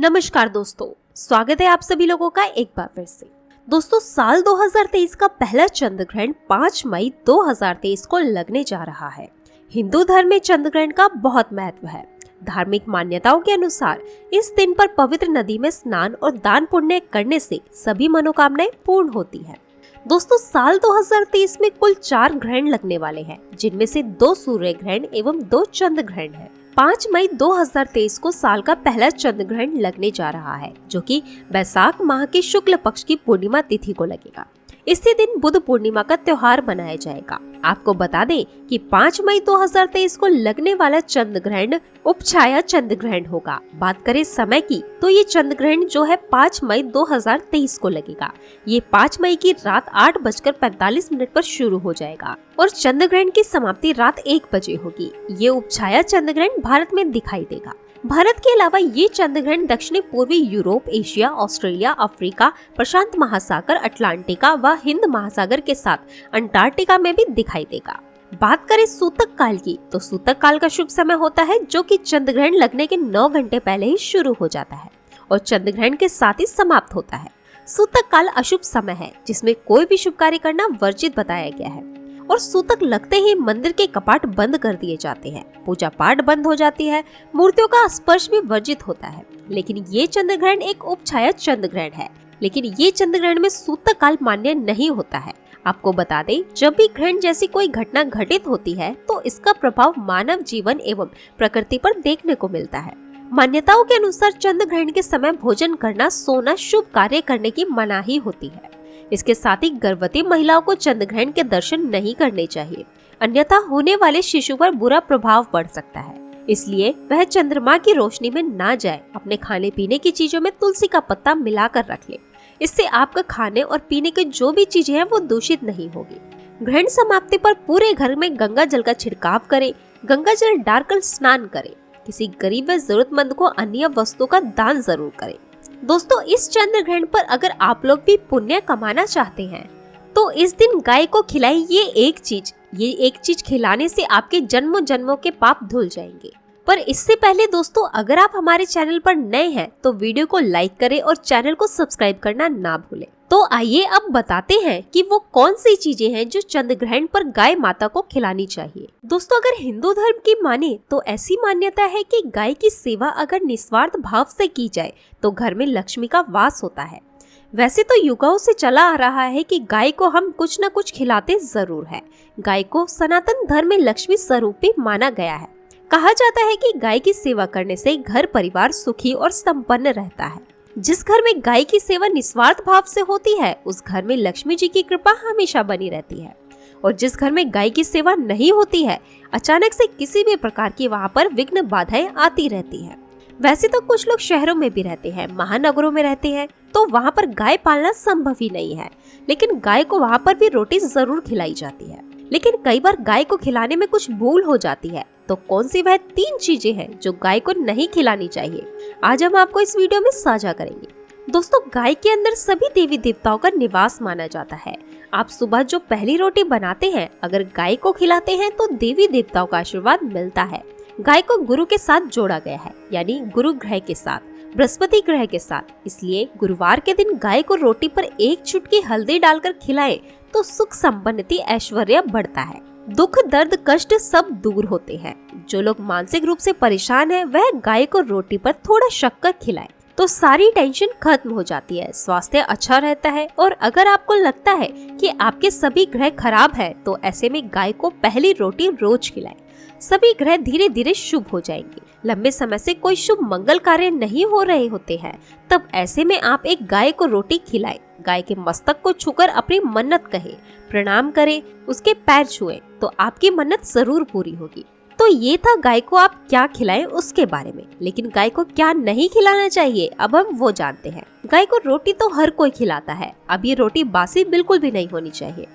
नमस्कार दोस्तों, स्वागत है आप सभी लोगों का एक बार फिर से। दोस्तों, साल 2023 का पहला चंद्र ग्रहण 5 मई 2023 को लगने जा रहा है। हिंदू धर्म में चंद्र ग्रहण का बहुत महत्व है। धार्मिक मान्यताओं के अनुसार इस दिन पर पवित्र नदी में स्नान और दान पुण्य करने से सभी मनोकामनाएं पूर्ण होती है। दोस्तों, साल 2023 में कुल 4 ग्रहण लगने वाले हैं, जिनमें से 2 सूर्य ग्रहण एवं 2 चंद्र ग्रहण है। 5 मई 2023 को साल का पहला चंद्र ग्रहण लगने जा रहा है, जो कि बैसाख माह की शुक्ल पक्ष की पूर्णिमा तिथि को लगेगा। इसी दिन बुद्ध पूर्णिमा का त्योहार मनाया जाएगा। आपको बता दें कि 5 मई 2023 को लगने वाला चंद्र ग्रहण उपछाया चंद्र ग्रहण होगा। बात करें समय की, तो ये चंद्र ग्रहण जो है 5 मई 2023 को लगेगा। ये 5 मई की रात 8:45 पर शुरू हो जाएगा और चंद्र ग्रहण की समाप्ति रात 1 बजे होगी। ये उपछाया चंद्र ग्रहण भारत में दिखाई देगा। भारत के अलावा ये चंद्र ग्रहण दक्षिणी पूर्वी यूरोप, एशिया, ऑस्ट्रेलिया, अफ्रीका, प्रशांत महासागर, अटलांटिका व हिंद महासागर के साथ अंटार्कटिका में भी दिखाई देगा। बात करें सूतक काल की, तो सूतक काल का शुभ समय होता है, जो कि चंद्र ग्रहण लगने के 9 घंटे पहले ही शुरू हो जाता है और चंद्र ग्रहण के साथ ही समाप्त होता है। सूतक काल अशुभ समय है, जिसमें कोई भी शुभ कार्य करना वर्जित बताया गया है और सूतक लगते ही मंदिर के कपाट बंद कर दिए जाते हैं, पूजा पाठ बंद हो जाती है, मूर्तियों का स्पर्श भी वर्जित होता है। लेकिन ये चंद्र ग्रहण एक उपछाया चंद्र ग्रहण है, लेकिन ये चंद्र ग्रहण में सूतक काल मान्य नहीं होता है। आपको बता दें, जब भी ग्रहण जैसी कोई घटना घटित होती है तो इसका प्रभाव मानव जीवन एवं प्रकृति पर देखने को मिलता है। मान्यताओं के अनुसार चंद्र ग्रहण के समय भोजन करना, सोना, शुभ कार्य करने की मनाही होती है। इसके साथ ही गर्भवती महिलाओं को चंद्र ग्रहण के दर्शन नहीं करने चाहिए, अन्यथा होने वाले शिशु पर बुरा प्रभाव पड़ सकता है। इसलिए वह चंद्रमा की रोशनी में ना जाए। अपने खाने पीने की चीजों में तुलसी का पत्ता मिलाकर रख ले। इससे आपका खाने और पीने के जो भी चीजें हैं वो दूषित नहीं होगी। ग्रहण समाप्ति पर पूरे घर में गंगा जल का छिड़काव करें, गंगा जल डालकर स्नान करें। किसी गरीब व जरूरतमंद को अन्य वस्तुओं का दान जरूर करें। दोस्तों, इस चंद्र ग्रहण पर अगर आप लोग भी पुण्य कमाना चाहते हैं तो इस दिन गाय को खिलाएं। ये एक चीज खिलाने से आपके जन्मों जन्मों के पाप धुल जाएंगे। पर इससे पहले दोस्तों, अगर आप हमारे चैनल पर नए हैं तो वीडियो को लाइक करें और चैनल को सब्सक्राइब करना ना भूलें। तो आइए अब बताते हैं कि वो कौन सी चीजें हैं जो चंद्र ग्रहण पर गाय माता को खिलानी चाहिए। दोस्तों, अगर हिंदू धर्म की माने तो ऐसी मान्यता है कि गाय की सेवा अगर निस्वार्थ भाव से की जाए तो घर में लक्ष्मी का वास होता है। वैसे तो युगों से चला आ रहा है कि गाय को हम कुछ न कुछ खिलाते जरूर है। गाय को सनातन धर्म में लक्ष्मी स्वरूप भी माना गया है। कहा जाता है कि गाय की सेवा करने से घर परिवार सुखी और संपन्न रहता है। जिस घर में गाय की सेवा निस्वार्थ भाव से होती है, उस घर में लक्ष्मी जी की कृपा हमेशा बनी रहती है। और जिस घर में गाय की सेवा नहीं होती है, अचानक से किसी भी प्रकार की वहाँ पर विघ्न बाधाएं आती रहती है। वैसे तो कुछ लोग शहरों में भी रहते हैं, महानगरों में रहते हैं, तो वहाँ पर गाय पालना संभव ही नहीं है। लेकिन गाय को वहाँ पर भी रोटी जरूर खिलाई जाती है। लेकिन कई बार गाय को खिलाने में कुछ भूल हो जाती है। तो कौन सी वह 3 चीजें हैं जो गाय को नहीं खिलानी चाहिए, आज हम आपको इस वीडियो में साझा करेंगे। दोस्तों, गाय के अंदर सभी देवी देवताओं का निवास माना जाता है। आप सुबह जो पहली रोटी बनाते हैं, अगर गाय को खिलाते हैं तो देवी देवताओं का आशीर्वाद मिलता है। गाय को गुरु के साथ जोड़ा गया है, यानी गुरु ग्रह के साथ, बृहस्पति ग्रह के साथ। इसलिए गुरुवार के दिन गाय को रोटी पर 1 चुटकी हल्दी डालकर खिलाएं तो सुख संपन्नति ऐश्वर्य बढ़ता है। दुख दर्द कष्ट सब दूर होते हैं। जो लोग मानसिक रूप से परेशान हैं, वह गाय को रोटी पर थोड़ा शक्कर खिलाएं तो सारी टेंशन खत्म हो जाती है, स्वास्थ्य अच्छा रहता है। और अगर आपको लगता है कि आपके सभी ग्रह खराब है, तो ऐसे में गाय को पहली रोटी रोज खिलाएं। सभी ग्रह धीरे धीरे शुभ हो जाएंगे। लंबे समय से कोई शुभ मंगल कार्य नहीं हो रहे होते हैं, तब ऐसे में आप एक गाय को रोटी खिलाएं। गाय के मस्तक को छूकर अपनी मन्नत कहे, प्रणाम करें, उसके पैर छुएं तो आपकी मन्नत जरूर पूरी होगी। तो ये था गाय को आप क्या खिलाएं उसके बारे में। लेकिन गाय को क्या नहीं खिलाना चाहिए, अब हम वो जानते हैं। गाय को रोटी तो हर कोई खिलाता है। अब ये रोटी बासी बिल्कुल भी नहीं होनी चाहिए,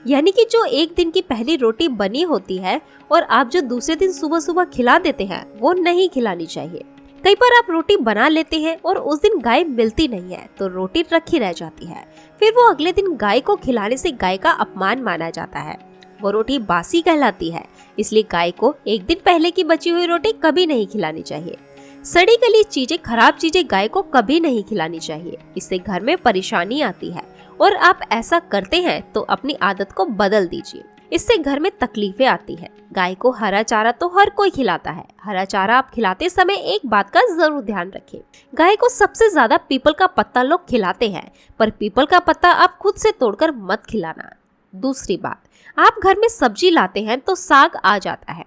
यानी कि जो एक दिन की पहली रोटी बनी होती है और आप जो दूसरे दिन सुबह सुबह खिला देते हैं, वो नहीं खिलानी चाहिए। कई बार आप रोटी बना लेते हैं और उस दिन गाय मिलती नहीं है तो रोटी रखी रह जाती है। फिर वो अगले दिन गाय को खिलाने से गाय का अपमान माना जाता है, वो रोटी बासी कहलाती है। इसलिए गाय को एक दिन पहले की बची हुई रोटी कभी नहीं खिलानी चाहिए। सड़ी गली चीजें, खराब चीजें गाय को कभी नहीं खिलानी चाहिए। इससे घर में परेशानी आती है और आप ऐसा करते हैं तो अपनी आदत को बदल दीजिए। इससे घर में तकलीफें आती हैं। गाय को हरा चारा तो हर कोई खिलाता है। हरा चारा आप खिलाते समय एक बात का जरूर ध्यान रखें। गाय को सबसे ज्यादा पीपल का पत्ता लोग खिलाते हैं, पर पीपल का पत्ता आप खुद से तोड़कर मत खिलाना। दूसरी बात, आप घर में सब्जी लाते हैं तो साग आ जाता है,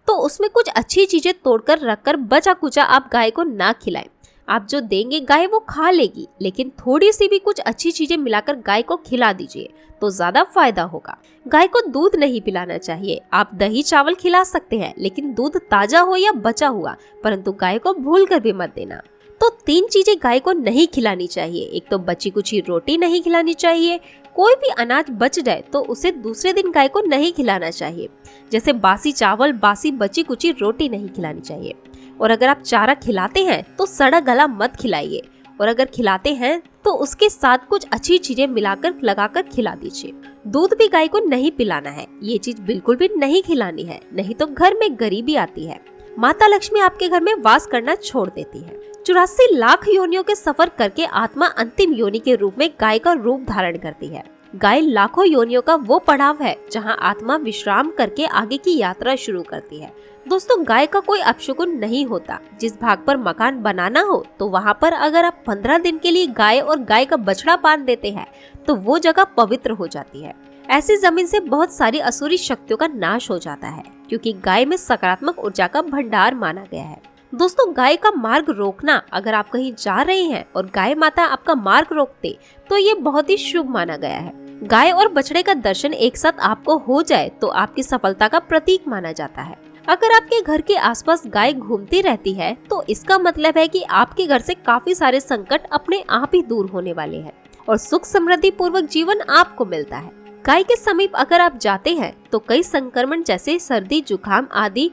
तो उसमें कुछ अच्छी चीजें तोड़कर रखकर बचा कुचा आप गाय को ना खिलाएं। आप जो देंगे गाय वो खा लेगी, लेकिन थोड़ी सी भी कुछ अच्छी चीजें मिलाकर गाय को खिला दीजिए तो ज्यादा फायदा होगा। गाय को दूध नहीं पिलाना चाहिए। आप दही चावल खिला सकते हैं, लेकिन दूध ताजा हो या बचा हुआ, परंतु गाय को भूल कर भी मत देना। तो 3 चीजें गाय को नहीं खिलानी चाहिए। एक तो बची कुची रोटी नहीं खिलानी चाहिए। कोई भी अनाज बच जाए तो उसे दूसरे दिन गाय को नहीं खिलाना चाहिए। जैसे बासी चावल, बासी बची कुची रोटी नहीं खिलानी चाहिए। और अगर आप चारा खिलाते हैं तो सड़ा गला मत खिलाइए, और अगर खिलाते हैं तो उसके साथ कुछ अच्छी चीजें मिलाकर लगाकर खिला दीजिए। दूध भी गाय को नहीं पिलाना है। ये चीज बिल्कुल भी नहीं खिलानी है, नहीं तो घर में गरीबी आती है। माता लक्ष्मी आपके घर में वास करना छोड़ देती है। 84 लाख योनियों के सफर करके आत्मा अंतिम योनि के रूप में गाय का रूप धारण करती है। गाय लाखों योनियों का वो पड़ाव है जहां आत्मा विश्राम करके आगे की यात्रा शुरू करती है। दोस्तों, गाय का कोई अपशकुन नहीं होता। जिस भाग पर मकान बनाना हो तो वहाँ पर अगर आप 15 दिन के लिए गाय और गाय का बछड़ा बांध देते हैं तो वो जगह पवित्र हो जाती है। ऐसी जमीन से बहुत सारी असुरी शक्तियों का नाश हो जाता है, क्योंकि गाय में सकारात्मक ऊर्जा का भंडार माना गया है। दोस्तों, गाय का मार्ग रोकना, अगर आप कहीं जा रहे हैं और गाय माता आपका मार्ग रोकते तो ये बहुत ही शुभ माना गया है। गाय और बछड़े का दर्शन एक साथ आपको हो जाए तो आपकी सफलता का प्रतीक माना जाता है। अगर आपके घर के आसपास गाय घूमती रहती है तो इसका मतलब है कि आपके घर से काफी सारे संकट अपने आप ही दूर होने वाले हैं और सुख समृद्धि पूर्वक जीवन आपको मिलता है। गाय के समीप अगर आप जाते हैं तो कई संक्रमण जैसे सर्दी, जुकाम आदि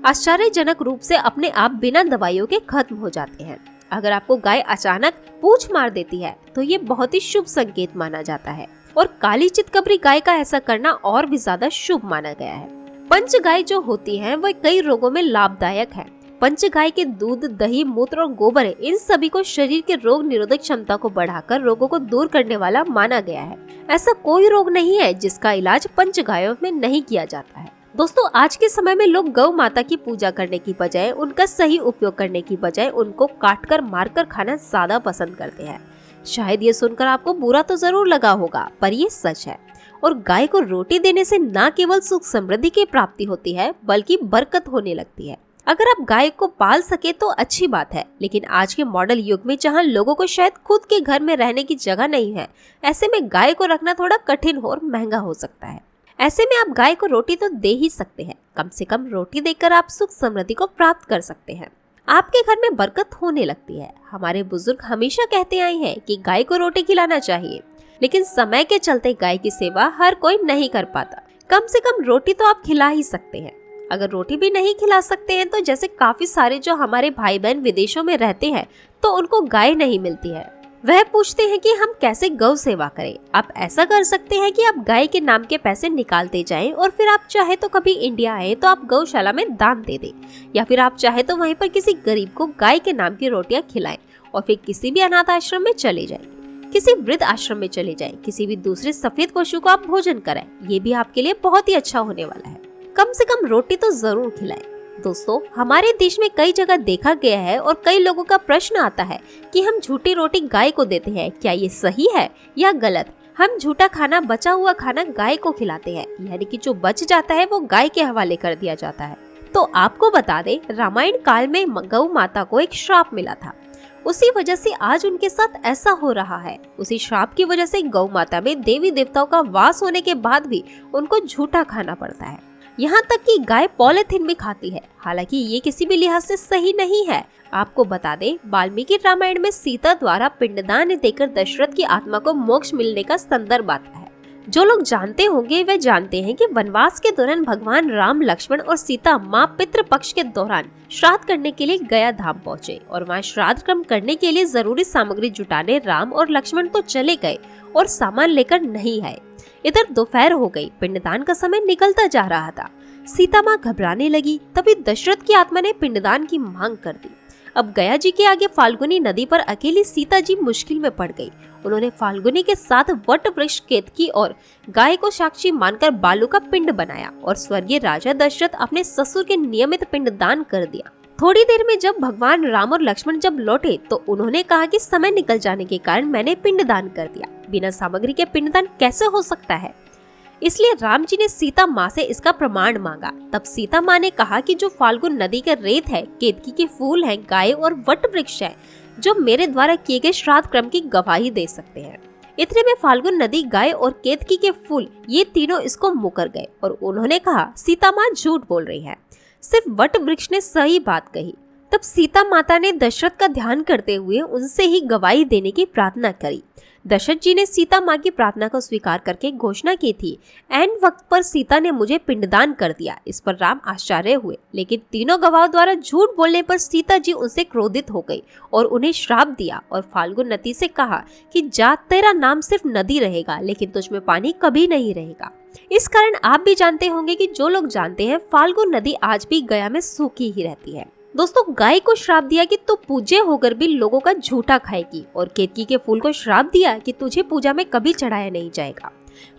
आश्चर्यजनक रूप से अपने आप बिना दवाइयों के खत्म हो जाते हैं। अगर आपको गाय अचानक पूंछ मार देती है तो ये बहुत ही शुभ संकेत माना जाता है, और काली चितकबरी गाय का ऐसा करना और भी ज्यादा शुभ माना गया है। पंच गाय जो होती है वह कई रोगों में लाभदायक है। पंच गाय के दूध, दही, मूत्र और गोबर इन सभी को शरीर के रोग निरोधक क्षमता को बढ़ाकर रोगों को दूर करने वाला माना गया है। ऐसा कोई रोग नहीं है जिसका इलाज पंच गायों में नहीं किया जाता है। दोस्तों, आज के समय में लोग गौ माता की पूजा करने की बजाय, उनका सही उपयोग करने की बजाय उनको काटकर मारकर खाना ज्यादा पसंद करते हैं। शायद ये सुनकर आपको बुरा तो जरूर लगा होगा, पर ये सच है। और गाय को रोटी देने से न केवल सुख समृद्धि की प्राप्ति होती है बल्कि बरकत होने लगती है। अगर आप गाय को पाल सके तो अच्छी बात है, लेकिन आज के मॉडल युग में जहां लोगों को शायद खुद के घर में रहने की जगह नहीं है, ऐसे में गाय को रखना थोड़ा कठिन और महंगा हो सकता है। ऐसे में आप गाय को रोटी तो दे ही सकते हैं। कम से कम रोटी देकर आप सुख समृद्धि को प्राप्त कर सकते हैं। आपके घर में बरकत होने लगती है। हमारे बुजुर्ग हमेशा कहते आए हैं कि गाय को रोटी खिलाना चाहिए, लेकिन समय के चलते गाय की सेवा हर कोई नहीं कर पाता। कम से कम रोटी तो आप खिला ही सकते हैं। अगर रोटी भी नहीं खिला सकते हैं तो जैसे काफी सारे जो हमारे भाई बहन विदेशों में रहते हैं तो उनको गाय नहीं मिलती है, वह पूछते हैं कि हम कैसे गौ सेवा करें। आप ऐसा कर सकते हैं कि आप गाय के नाम के पैसे निकालते जाएं और फिर आप चाहे तो कभी इंडिया आए तो आप गौशाला में दान दे दें, या फिर आप चाहे तो वहीं पर किसी गरीब को गाय के नाम की रोटियां खिलाएं और फिर किसी भी अनाथ आश्रम में चले जाएं, किसी वृद्ध आश्रम में चले जाएं, किसी भी दूसरे सफेद पशु को आप भोजन कराएं। ये भी आपके लिए बहुत ही अच्छा होने वाला है। कम से कम रोटी तो जरूर खिलाएं। दोस्तों, हमारे देश में कई जगह देखा गया है और कई लोगों का प्रश्न आता है कि हम झूठी रोटी गाय को देते हैं, क्या ये सही है या गलत? हम झूठा खाना, बचा हुआ खाना गाय को खिलाते हैं, यानी कि जो बच जाता है वो गाय के हवाले कर दिया जाता है। तो आपको बता दें, रामायण काल में गौ माता को एक श्राप मिला था। उसी वजह से आज उनके साथ ऐसा हो रहा है। उसी श्राप की वजह से गौ माता में देवी देवताओं का वास होने के बाद भी उनको झूठा खाना पड़ता है। यहाँ तक कि गाय पॉलिथीन भी खाती है। हालांकि ये किसी भी लिहाज से सही नहीं है। आपको बता दें, वाल्मीकि रामायण में सीता द्वारा पिंडदान देकर दशरथ की आत्मा को मोक्ष मिलने का संदर्भ आता है। जो लोग जानते होंगे वे जानते हैं कि वनवास के दौरान भगवान राम, लक्ष्मण और सीता माँ पितृ पक्ष के दौरान श्राद्ध करने के लिए गया धाम पहुँचे और वहाँ श्राद्ध कर्म करने के लिए जरूरी सामग्री जुटाने राम और लक्ष्मण तो चले गए और सामान लेकर नहीं आए। इधर दोपहर हो गई, पिंडदान का समय निकलता जा रहा था। सीता माँ घबराने लगी। तभी दशरथ की आत्मा ने पिंडदान की मांग कर दी। अब गया जी के आगे फाल्गुनी नदी पर अकेली सीता जी मुश्किल में पड़ गई। उन्होंने फाल्गुनी के साथ वट वृक्ष केतकी और गाय को साक्षी मानकर बालू का पिंड बनाया और स्वर्गीय राजा दशरथ अपने ससुर के नियमित पिंड दान कर दिया। थोड़ी देर में जब भगवान राम और लक्ष्मण जब लौटे तो उन्होंने कहा कि समय निकल जाने के कारण मैंने पिंडदान कर दिया। बिना सामग्री के पिंडदान कैसे हो सकता है? इसलिए राम जी ने सीता माँ से इसका प्रमाण मांगा। तब सीता माँ ने कहा कि जो फाल्गुन नदी का रेत है, केतकी के फूल हैं, गाय और वट वृक्ष है, जो मेरे द्वारा किए गए श्राद्ध कर्म की गवाही दे सकते हैं। इतने में फाल्गुन नदी, गाय और केतकी के फूल, ये तीनों इसको मुकर गए और उन्होंने कहा सीता माँ झूठ बोल रही है, सिर्फ वट वृक्ष ने सही बात कही। तब सीता माता ने दशरथ का ध्यान करते हुए उनसे ही गवाही देने की प्रार्थना करी। दशरथ जी ने सीता माँ की प्रार्थना को स्वीकार करके घोषणा की थी, एन वक्त पर सीता ने मुझे पिंडदान कर दिया। इस पर राम आश्चर्य हुए, लेकिन तीनों गवाहों द्वारा झूठ बोलने पर सीता जी उनसे क्रोधित हो गई और उन्हें श्राप दिया और फाल्गुन नदी से कहा कि जा, तेरा नाम सिर्फ नदी रहेगा, लेकिन तुझ में पानी कभी नहीं रहेगा। इस कारण आप भी जानते होंगे कि जो लोग जानते हैं, फाल्गुन नदी आज भी गया में सूखी ही रहती है। दोस्तों, गाय को श्राप दिया कि तू पूज्य होकर भी लोगों का झूठा खाएगी और केतकी के फूल को श्राप दिया कि तुझे पूजा में कभी चढ़ाया नहीं जाएगा।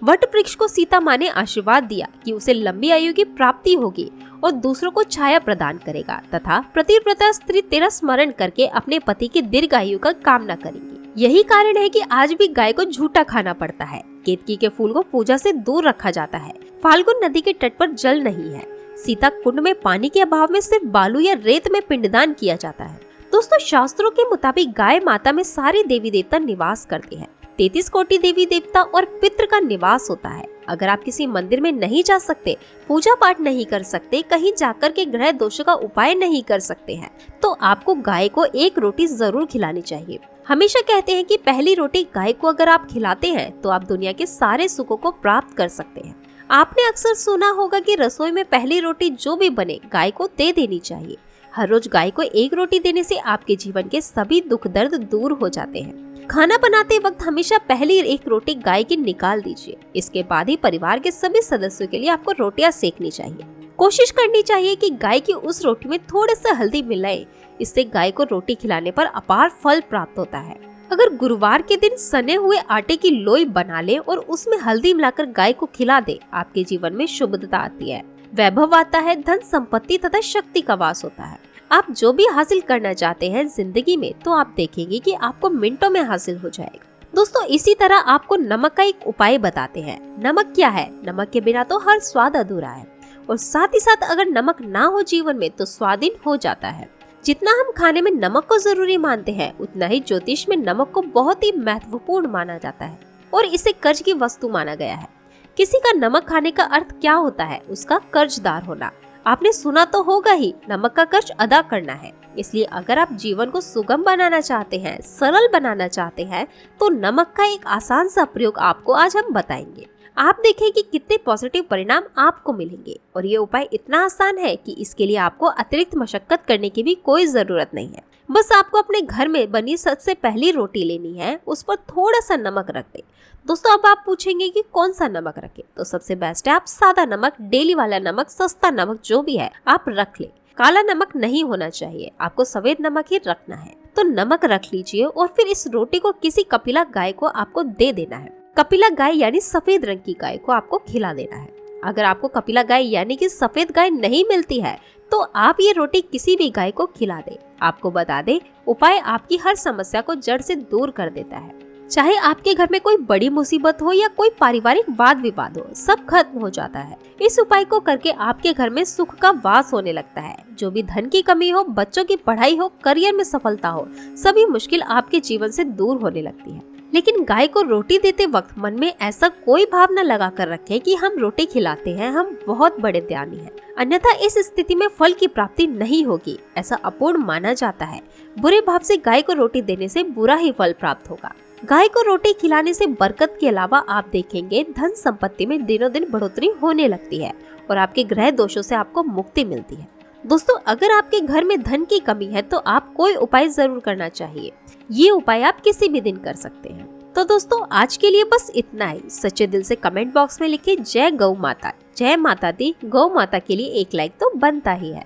वट वृक्ष को सीता माँ ने आशीर्वाद दिया कि उसे लंबी आयु की प्राप्ति होगी और दूसरों को छाया प्रदान करेगा तथा पतिव्रता स्त्री तेरा स्मरण करके अपने पति की दीर्घ आयु का कामना करेंगी। यही कारण है कि आज भी गाय को झूठा खाना पड़ता है। केतकी के फूल को पूजा से दूर रखा जाता है। फाल्गुन नदी के तट पर जल नहीं है। सीता कुंड में पानी के अभाव में सिर्फ बालू या रेत में पिंडदान किया जाता है। दोस्तों, शास्त्रों के मुताबिक गाय माता में सारे देवी देवता निवास करते हैं। 33 कोटि देवी देवता और पितृ का निवास होता है। अगर आप किसी मंदिर में नहीं जा सकते, पूजा पाठ नहीं कर सकते, कहीं जाकर के ग्रह दोषों का उपाय नहीं कर सकते हैं, तो आपको गाय को एक रोटी जरूर खिलानी चाहिए। हमेशा कहते हैं कि पहली रोटी गाय को अगर आप खिलाते हैं तो आप दुनिया के सारे सुखों को प्राप्त कर सकते हैं। आपने अक्सर सुना होगा कि रसोई में पहली रोटी जो भी बने गाय को दे देनी चाहिए। हर रोज गाय को एक रोटी देने से आपके जीवन के सभी दुख दर्द दूर हो जाते हैं। खाना बनाते वक्त हमेशा पहली एक रोटी गाय की निकाल दीजिए। इसके बाद ही परिवार के सभी सदस्यों के लिए आपको रोटियां सेकनी चाहिए। कोशिश करनी चाहिए कि गाय की उस रोटी में थोड़ा सा हल्दी मिलाएं। इससे गाय को रोटी खिलाने पर अपार फल प्राप्त होता है। अगर गुरुवार के दिन सने हुए आटे की लोई बना ले और उसमें हल्दी मिलाकर गाय को खिला दे, आपके जीवन में शुभता आती है, वैभव आता है, धन संपत्ति तथा शक्ति का वास होता है। आप जो भी हासिल करना चाहते हैं जिंदगी में, तो आप देखेंगे कि आपको मिनटों में हासिल हो जाएगा। दोस्तों, इसी तरह आपको नमक का एक उपाय बताते हैं। नमक क्या है? नमक के बिना तो हर स्वाद अधूरा है और साथ ही साथ अगर नमक ना हो जीवन में तो स्वादहीन हो जाता है। जितना हम खाने में नमक को जरूरी मानते हैं, उतना ही ज्योतिष में नमक को बहुत ही महत्वपूर्ण माना जाता है और इसे कर्ज की वस्तु माना गया है। किसी का नमक खाने का अर्थ क्या होता है? उसका कर्जदार होना। आपने सुना तो होगा ही, नमक का कर्ज अदा करना है। इसलिए अगर आप जीवन को सुगम बनाना चाहते हैं, सरल बनाना चाहते हैं, तो नमक का एक आसान सा प्रयोग आपको आज हम बताएंगे। आप देखें कि कितने पॉजिटिव परिणाम आपको मिलेंगे और ये उपाय इतना आसान है कि इसके लिए आपको अतिरिक्त मशक्कत करने की भी कोई जरूरत नहीं है। बस आपको अपने घर में बनी सबसे पहली रोटी लेनी है, उस पर थोड़ा सा नमक रख दे। दोस्तों, अब आप पूछेंगे कि कौन सा नमक रखें, तो सबसे बेस्ट है आप सादा नमक, डेली वाला नमक, सस्ता नमक जो भी है आप रख ले। काला नमक नहीं होना चाहिए, आपको सफेद नमक ही रखना है। तो नमक रख लीजिए और फिर इस रोटी को किसी कपिला गाय को आपको दे देना है। कपिला गाय यानी सफेद रंग की गाय को आपको खिला देना है। अगर आपको कपिला गाय यानी कि सफेद गाय नहीं मिलती है, तो आप ये रोटी किसी भी गाय को खिला दे। आपको बता दे, उपाय आपकी हर समस्या को जड़ से दूर कर देता है। चाहे आपके घर में कोई बड़ी मुसीबत हो या कोई पारिवारिक वाद विवाद हो, सब खत्म हो जाता है। इस उपाय को करके आपके घर में सुख का वास होने लगता है। जो भी धन की कमी हो, बच्चों की पढ़ाई हो, करियर में सफलता हो, सभी मुश्किल आपके जीवन से दूर होने लगती है। लेकिन गाय को रोटी देते वक्त मन में ऐसा कोई भाव न लगा कर रखें कि हम रोटी खिलाते हैं, हम बहुत बड़े ज्ञानी हैं। अन्यथा इस स्थिति में फल की प्राप्ति नहीं होगी, ऐसा अपूर्ण माना जाता है। बुरे भाव से गाय को रोटी देने से बुरा ही फल प्राप्त होगा। गाय को रोटी खिलाने से बरकत के अलावा आप देखेंगे धन संपत्ति में दिनों दिन बढ़ोतरी होने लगती है और आपके ग्रह दोषों से आपको मुक्ति मिलती है। दोस्तों, अगर आपके घर में धन की कमी है तो आप कोई उपाय जरूर करना चाहिए। ये उपाय आप किसी भी दिन कर सकते हैं। तो दोस्तों, आज के लिए बस इतना ही। सच्चे दिल से कमेंट बॉक्स में लिखिए जय गौ माता, जय माता दी। गौ माता के लिए एक लाइक तो बनता ही है।